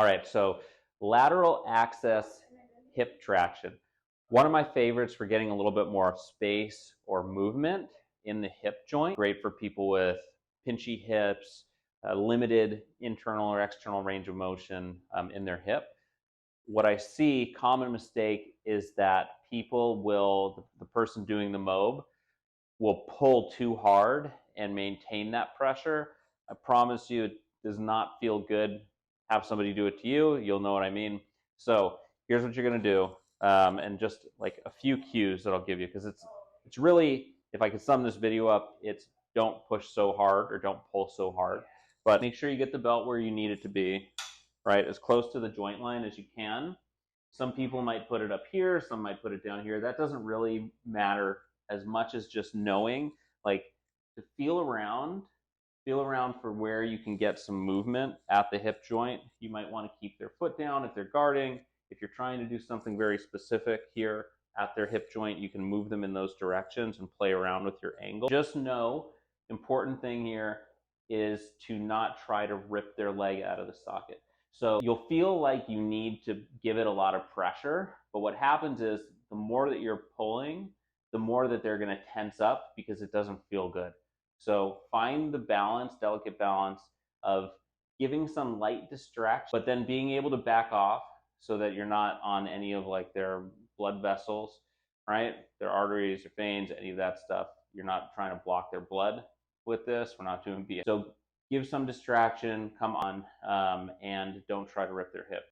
All right, so lateral access hip traction. One of my favorites for getting a little bit more space or movement in the hip joint. Great for people with pinchy hips, limited internal or external range of motion in their hip. What I see, common mistake, is that people will, the person doing the MOB, will pull too hard and maintain that pressure. I promise you, it does not feel good. Have somebody do it to you. You'll know what I mean. So here's what you're going to do, and just like a few cues that I'll give you, because it's really, if I could sum this video up, it's don't push so hard or don't pull so hard. But make sure you get the belt where you need it to be, right? As close to the joint line as you can. Some people might put it up here, some might put it down here. That doesn't really matter as much as just knowing, like, to feel around for where you can get some movement at the hip joint. You might want to keep their foot down if they're guarding. If you're trying to do something very specific here at their hip joint, you can move them in those directions and play around with your angle. Just know, important thing here is to not try to rip their leg out of the socket. So you'll feel like you need to give it a lot of pressure, but what happens is the more that you're pulling, the more that they're going to tense up because it doesn't feel good. So find the balance, delicate balance of giving some light distraction, but then being able to back off so that you're not on any of like their blood vessels, right? Their arteries, their veins, any of that stuff. You're not trying to block their blood with this. We're not doing BS. So give some distraction, come on, and don't try to rip their hip.